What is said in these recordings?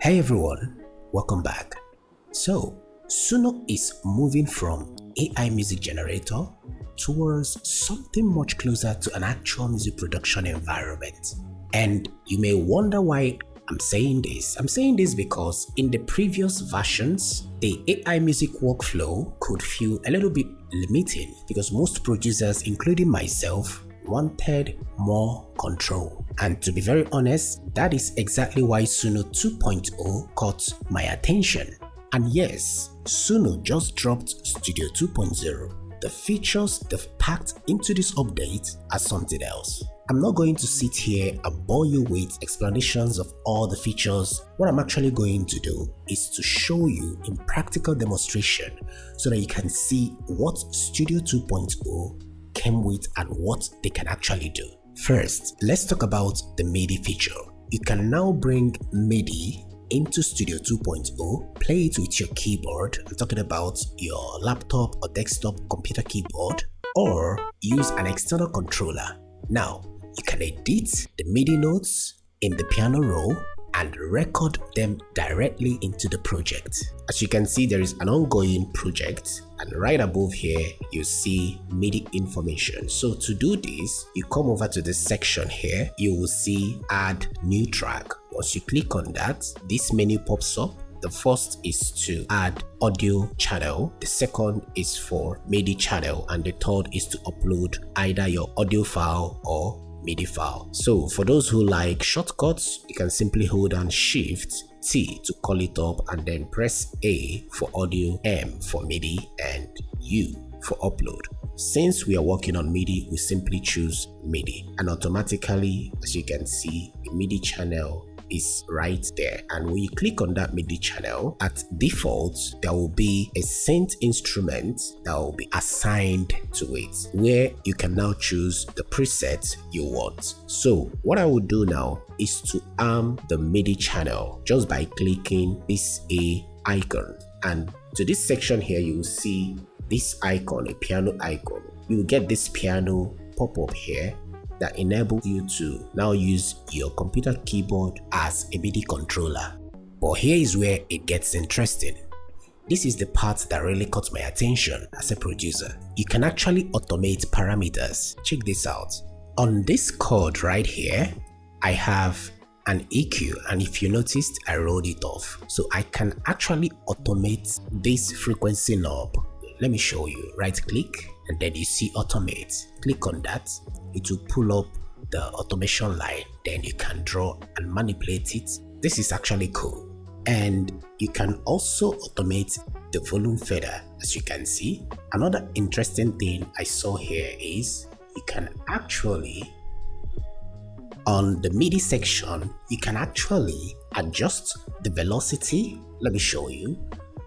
Hey everyone, welcome back. So, Suno is moving from AI music generator towards something much closer to an actual music production environment. And you may wonder why I'm saying this. I'm saying this because in the previous versions, the AI music workflow could feel a little bit limiting because most producers, including myself, wanted more control. And to be very honest, that is exactly why Suno 2.0 caught my attention. And yes, Suno just dropped Studio 2.0. The features they've packed into this update are something else. I'm not going to sit here and bore you with explanations of all the features. What I'm actually going to do is to show you in practical demonstration so that you can see what Studio 2.0 came with and what they can actually do. First, let's talk about the MIDI feature. You can now bring MIDI into Studio 2.0, play it with your keyboard. I'm talking about your laptop or desktop computer keyboard, or use an external controller. Now, you can edit the MIDI notes in the piano roll and record them directly into the project. As you can see, there is an ongoing project, and right above here you see MIDI information. So to do this, you come over to this section here. You will see add new track. Once you click on that, this menu pops up. The first is to add audio channel, the second is for MIDI channel, and the third is to upload either your audio file or MIDI file. So for those who like shortcuts, you can simply hold down Shift T to call it up and then press A for audio, M for MIDI, and U for upload. Since we are working on MIDI, we simply choose MIDI, and automatically, as you can see, the MIDI channel is right there. And when you click on that MIDI channel, at default there will be a synth instrument that will be assigned to it, where you can now choose the preset you want. So what I will do now is to arm the MIDI channel just by clicking this A icon, and to this section here you will see this icon, a piano icon. You will get this piano pop up here that enables you to now use your computer keyboard as a MIDI controller. But here is where it gets interesting. This is the part that really caught my attention as a producer. You can actually automate parameters. Check this out. On this chord right here, I have an EQ, and if you noticed, I rolled it off. So I can actually automate this frequency knob. Let me show you. Right click and then you see automate. Click on that. It will pull up the automation line. Then you can draw and manipulate it. This is actually cool. And you can also automate the volume fader. As you can see, another interesting thing I saw here is you can actually, on the MIDI section, you can actually adjust the velocity. Let me show you.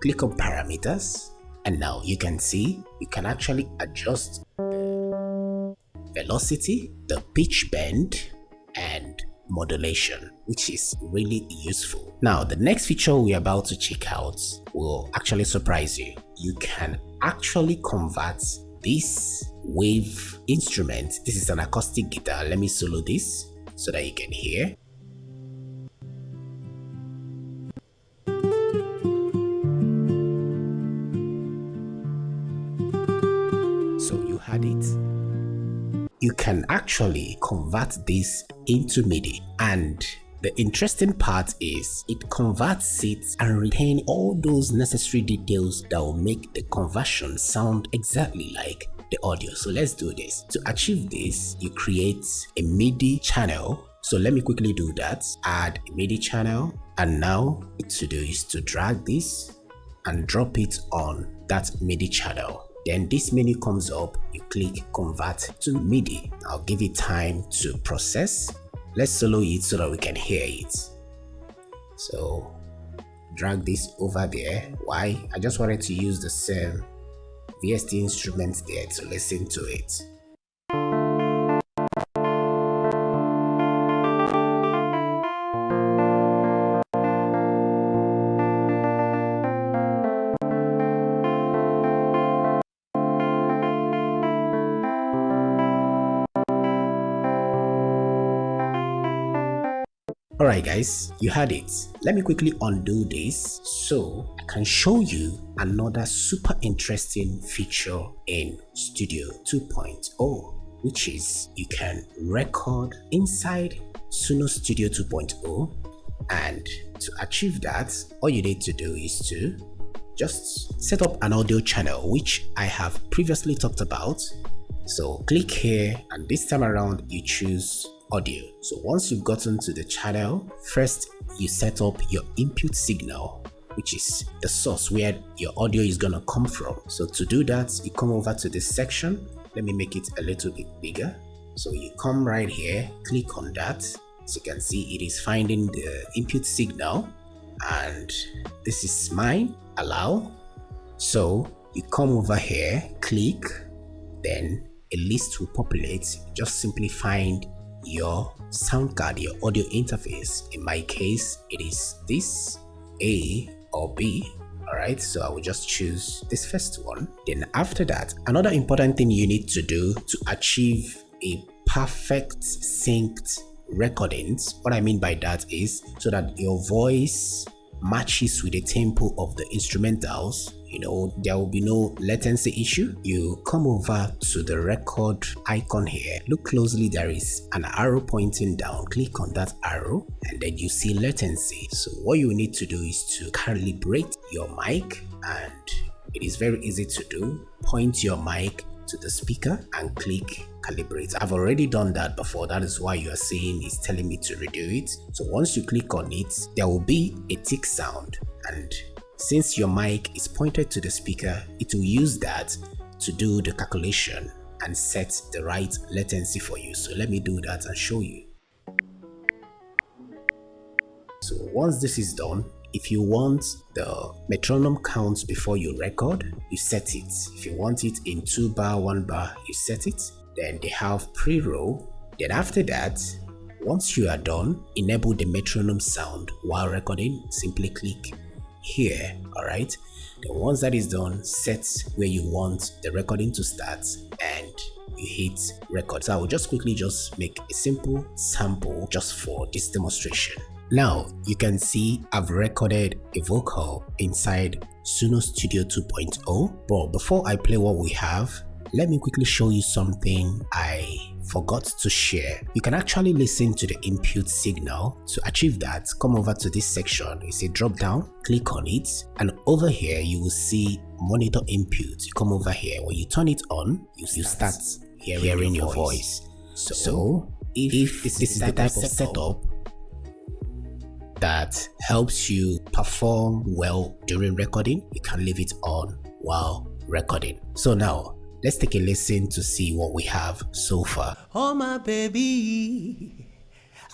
Click on parameters, and now you can see you can actually adjust the velocity, the pitch bend, and modulation, which is really useful. Now, the next feature we're about to check out will actually surprise you. You can actually convert this wave instrument. This is an acoustic guitar. Let me solo this so that you can hear. So you had it. You can actually convert this into MIDI, and the interesting part is it converts it and retain all those necessary details that will make the conversion sound exactly like the audio. So let's do this. To achieve this, you create a MIDI channel. So let me quickly do that. Add a MIDI channel, and now what to do is to drag this and drop it on that MIDI channel. Then this menu comes up, you click convert to MIDI. I'll give it time to process. Let's solo it so that we can hear it. So drag this over there. Why? I just wanted to use the same VST instruments there to listen to it. Alright guys, you had it. Let me quickly undo this so I can show you another super interesting feature in Studio 2.0, which is you can record inside Suno Studio 2.0, and to achieve that, all you need to do is to just set up an audio channel, which I have previously talked about. So click here, and this time around you choose audio. So once you've gotten to the channel, first you set up your input signal, which is the source where your audio is gonna come from. So to do that, you come over to this section. Let me make it a little bit bigger. So you come right here, click on that. As you can see, it is finding the input signal, and this is mine. Allow. So you come over here, click, then a list will populate. Just simply find your sound card, your audio interface. In my case, it is this, A or B. Alright, so I will just choose this first one. Then after that, another important thing you need to do to achieve a perfect synced recordings, what I mean by that is so that your voice matches with the tempo of the instrumentals. There will be no latency issue. You come over to the record icon here, look closely, there is an arrow pointing down. Click on that arrow and then you see latency. So what you need to do is to calibrate your mic, and it is very easy to do. Point your mic to the speaker and click calibrate. I've already done that before, that is why you are seeing it's telling me to redo it. So once you click on it, there will be a tick sound, and since your mic is pointed to the speaker, it will use that to do the calculation and set the right latency for you. So let me do that and show you. So once this is done, if you want the metronome count before you record, you set it. If you want it in 2 bar, 1 bar, you set it. Then they have pre-roll. Then after that, once you are done, enable the metronome sound while recording. Simply click here. Alright, then once that is done, set where you want the recording to start and you hit record. So I will just quickly make a simple sample just for this demonstration. Now you can see I've recorded a vocal inside Suno Studio 2.0, but before I play what we have, let me quickly show you something I forgot to share. You can actually listen to the input signal. To achieve that, come over to this section. It's a drop down, click on it, and over here you will see monitor input. You come over here, when you turn it on, you start hearing your voice. So if this is the type of setup that helps you perform well during recording, you can leave it on while recording. So now let's take a listen to see what we have so far. Oh my baby,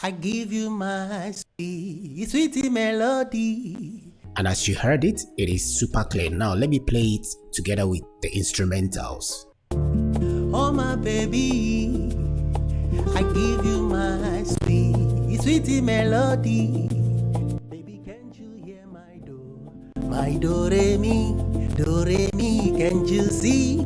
I give you my sweet melody. And as you heard it, it is super clear. Now let me play it together with the instrumentals. Oh my baby, I give you my sweet melody. Baby, can't you hear my do re mi, can't you see?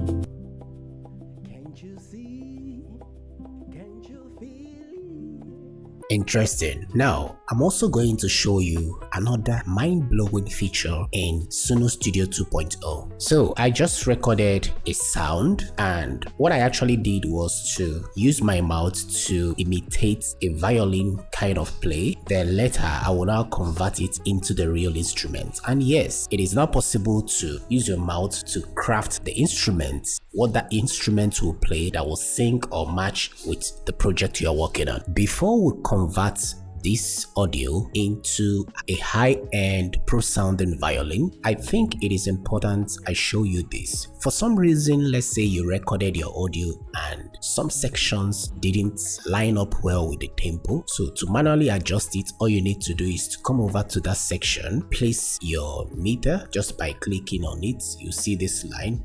Interesting. Now, I'm also going to show you another mind-blowing feature in Suno Studio 2.0. So I just recorded a sound, and what I actually did was to use my mouth to imitate a violin kind of play. Then later, I will now convert it into the real instrument. And yes, it is now possible to use your mouth to craft the instrument, what that instrument will play that will sync or match with the project you are working on. Before we convert this audio into a high-end pro-sounding violin, I think it is important I show you this. For some reason, let's say you recorded your audio and some sections didn't line up well with the tempo. So to manually adjust it, all you need to do is to come over to that section, place your meter just by clicking on it. You see this line,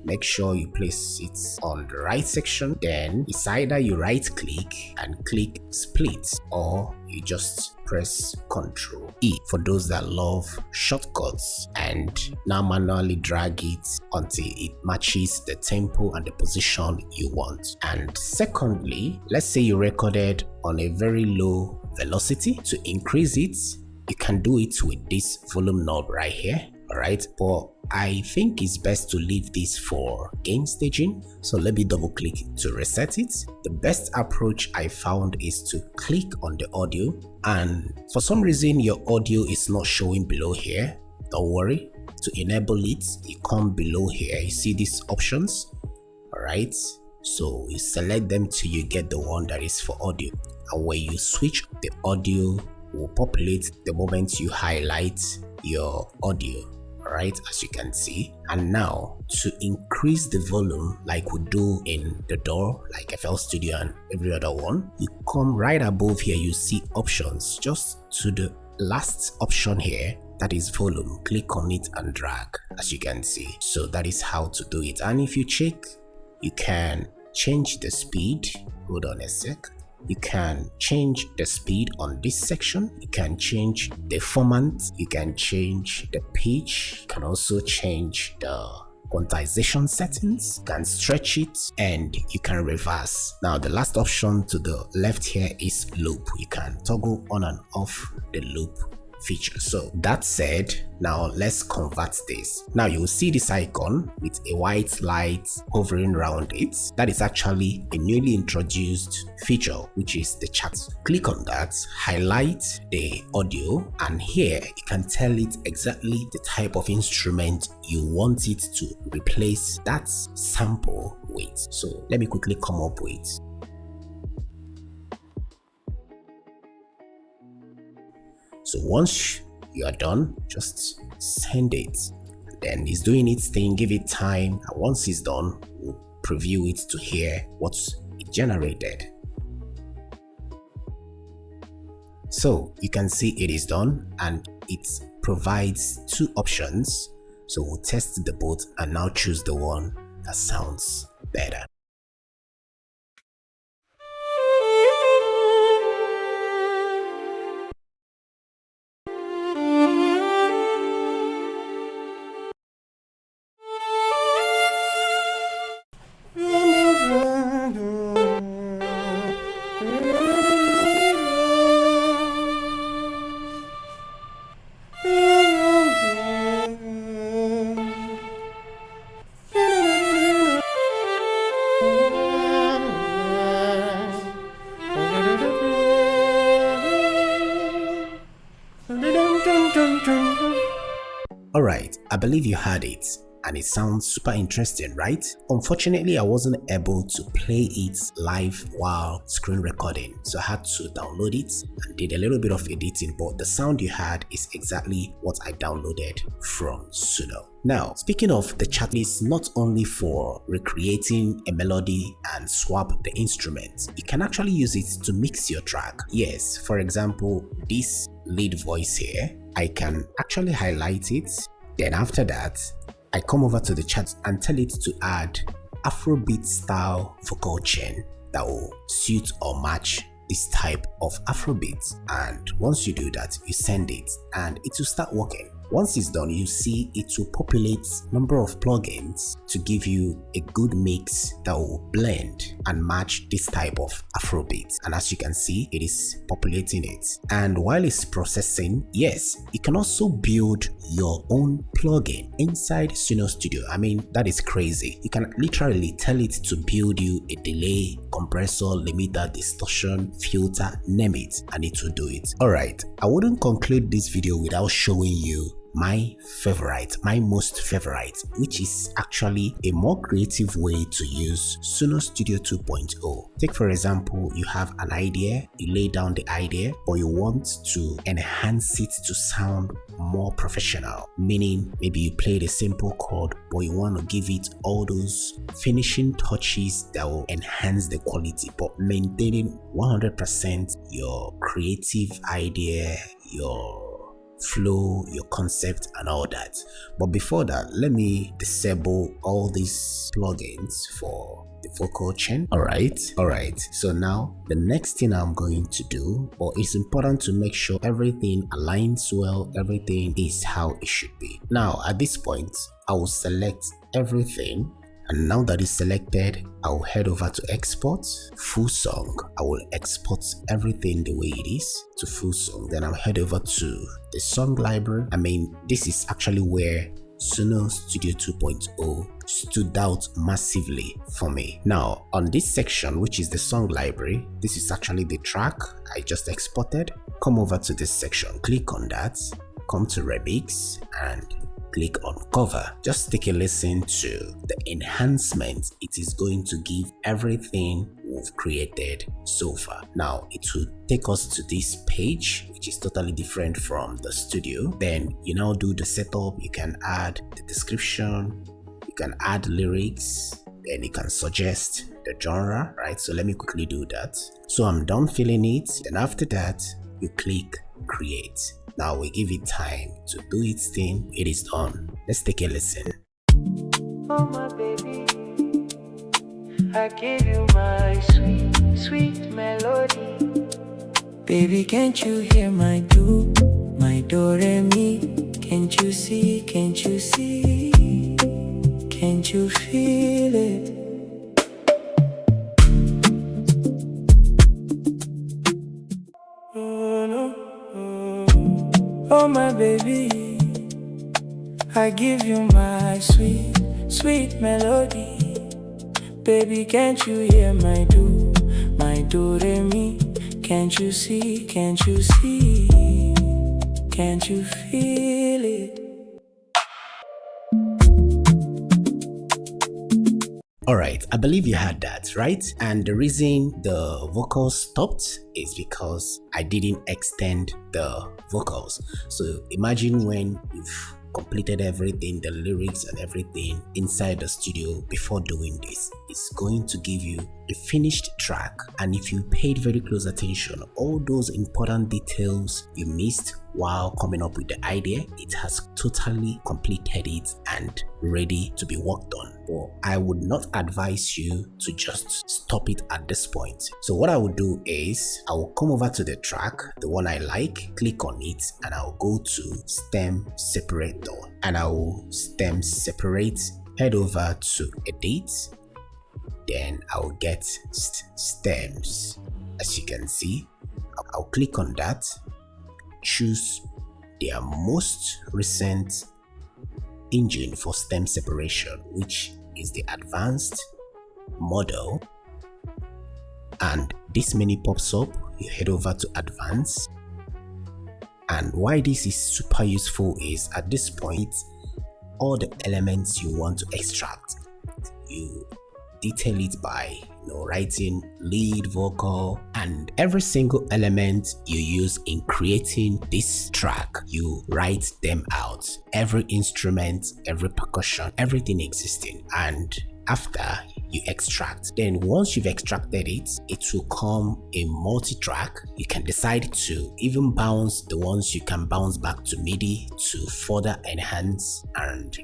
make sure you place it on the right section. Then it's either you right click and click split, or you just press Ctrl E for those that love shortcuts, and now manually drag it until it matches the tempo and the position you want. And secondly, let's say you recorded on a very low velocity. To increase it, you can do it with this volume knob right here. Alright, but I think it's best to leave this for gain staging. So let me double click to reset it. The best approach I found is to click on the audio, and for some reason your audio is not showing below here. Don't worry. To enable it, you come below here, you see these options. Alright, so you select them till you get the one that is for audio, and when you switch, the audio will populate the moment you highlight your audio. Right, as you can see. And now to increase the volume like we do in the DAW, like FL Studio and every other one, you come right above here, you see options, just to the last option here, that is volume. Click on it and drag, as you can see. So that is how to do it. And if you check, you can change the speed. Hold on a sec. You can change the speed on this section. You can change the format. You can change the pitch. You can also change the quantization settings. You can stretch it, and you can reverse. Now the last option to the left here is loop. You can toggle on and off the loop feature. So that said, now let's convert this. Now you will see this icon with a white light hovering around it. That is actually a newly introduced feature, which is the chat. Click on that, highlight the audio, and here you can tell it exactly the type of instrument you want it to replace that sample with. So let me quickly come up with. So once you are done, just send it. Then it's doing its thing, give it time, and once it's done, we'll preview it to hear what it generated. So you can see it is done, and it provides two options. So we'll test the both and now choose the one that sounds better. Alright, I believe you heard it, and it sounds super interesting, right? Unfortunately, I wasn't able to play it live while screen recording, so I had to download it and did a little bit of editing, but the sound you heard is exactly what I downloaded from Suno. Now, speaking of, the chat is not only for recreating a melody and swap the instruments, you can actually use it to mix your track. Yes, for example, this lead voice here, I can actually highlight it. Then after that, I come over to the chat and tell it to add Afrobeat style vocal chain that will suit or match this type of Afrobeat. And once you do that, you send it and it will start working. Once it's done, you see it will populate number of plugins to give you a good mix that will blend and match this type of Afrobeat. And as you can see, it is populating it. And while it's processing, yes, you can also build your own plugin inside Suno Studio. I mean, that is crazy. You can literally tell it to build you a delay, compressor, limiter, distortion, filter, name it, and it will do it. Alright, I wouldn't conclude this video without showing you my most favorite, which is actually a more creative way to use Suno Studio 2.0. Take for example, you have an idea, you lay down the idea, but you want to enhance it to sound more professional, meaning maybe you played a simple chord, but you want to give it all those finishing touches that will enhance the quality, but maintaining 100% your creative idea, your flow, your concept, and all that. But before that, let me disable all these plugins for the vocal chain. Alright, so now the next thing I'm going to do, or it's important to make sure everything aligns well, everything is how it should be. Now at this point, I will select everything And now that is selected, I'll head over to export full song. I will export everything the way it is to full song. Then I'll head over to the song library. This is actually where Suno Studio 2.0 stood out massively for me. Now, on this section, which is the song library, this is actually the track I just exported. Come over to this section, click on that, come to remix and click on cover. Just take a listen to the enhancement it is going to give everything we've created so far. Now it will take us to this page, which is totally different from the studio. Then you now do the setup. You can add the description, you can add lyrics, then you can suggest the genre, right? So let me quickly do that. So I'm done filling it. Then after that, you click create. Now we give it time to do its thing. It is done. Let's take a listen. Oh my baby, I give you my sweet, sweet melody. Baby, can't you hear my do re mi? Can't you see, can't you see? Can't you feel it? Oh my baby, I give you my sweet, sweet melody. Baby, can't you hear my do re mi? Can't you see, can't you see? Can't you feel it? Alright, I believe you had that, right? And the reason the vocals stopped is because I didn't extend the vocals. So imagine when you've completed everything, the lyrics and everything inside the studio before doing this. It's going to give you a finished track, and if you paid very close attention, all those important details you missed while coming up with the idea, it has totally completed it and ready to be worked on. But I would not advise you to just stop it at this point. So what I will do is I will come over to the track, the one I like, click on it, and I'll go to stem separator, and I will stem separate, head over to edit, then I'll get stems. As you can see, I'll click on that, choose their most recent engine for stem separation, which is the advanced model, and this menu pops up. You head over to advanced, and why this is super useful is at this point, all the elements you want to extract, you detail it by writing lead, vocal, and every single element you use in creating this track, you write them out. Every instrument, every percussion, everything existing. And after you extract, then once you've extracted it, it will come a multi-track. You can decide to even bounce the ones you can bounce back to MIDI to further enhance and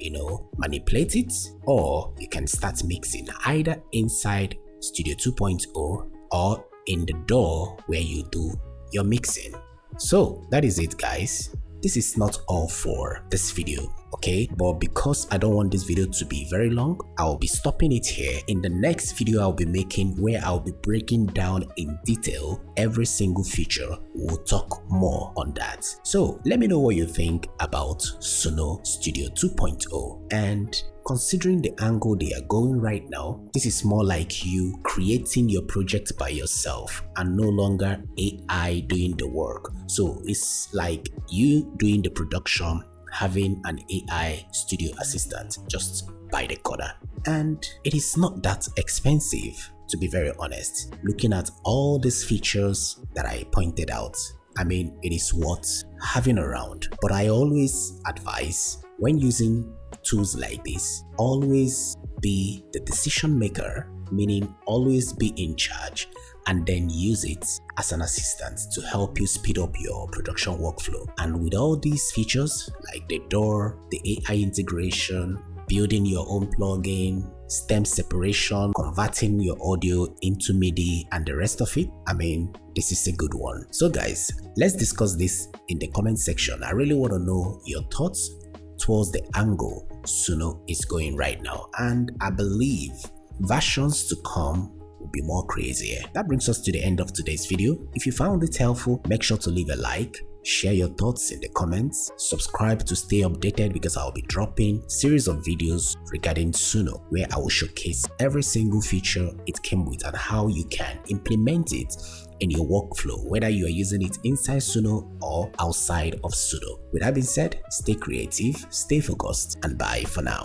manipulate it, or you can start mixing either inside Studio 2.0 or in the DAW where you do your mixing. So that is it, guys. This is not all for this video, okay? But because I don't want this video to be very long, I'll be stopping it here. In the next video I'll be making, where I'll be breaking down in detail every single feature, we'll talk more on that. So let me know what you think about Suno Studio 2.0. And considering the angle they are going right now, this is more like you creating your project by yourself and no longer AI doing the work. So it's like you doing the production, having an AI studio assistant just by the corner. And it is not that expensive, to be very honest. Looking at all these features that I pointed out, it is worth having around. But I always advise, when using tools like this, always be the decision maker, meaning always be in charge, and then use it as an assistant to help you speed up your production workflow. And with all these features like the DAW, the AI integration, building your own plugin, stem separation, converting your audio into MIDI, and the rest of it, this is a good one. So guys, let's discuss this in the comment section. I really want to know your thoughts. towards the angle Suno is going right now, and I believe versions to come will be more crazier. That brings us to the end of today's video. If you found it helpful, make sure to leave a like, share your thoughts in the comments, subscribe to stay updated because I'll be dropping series of videos regarding Suno where I will showcase every single feature it came with and how you can implement it in your workflow, whether you are using it inside Suno or outside of Suno. With that being said, stay creative, stay focused, and bye for now.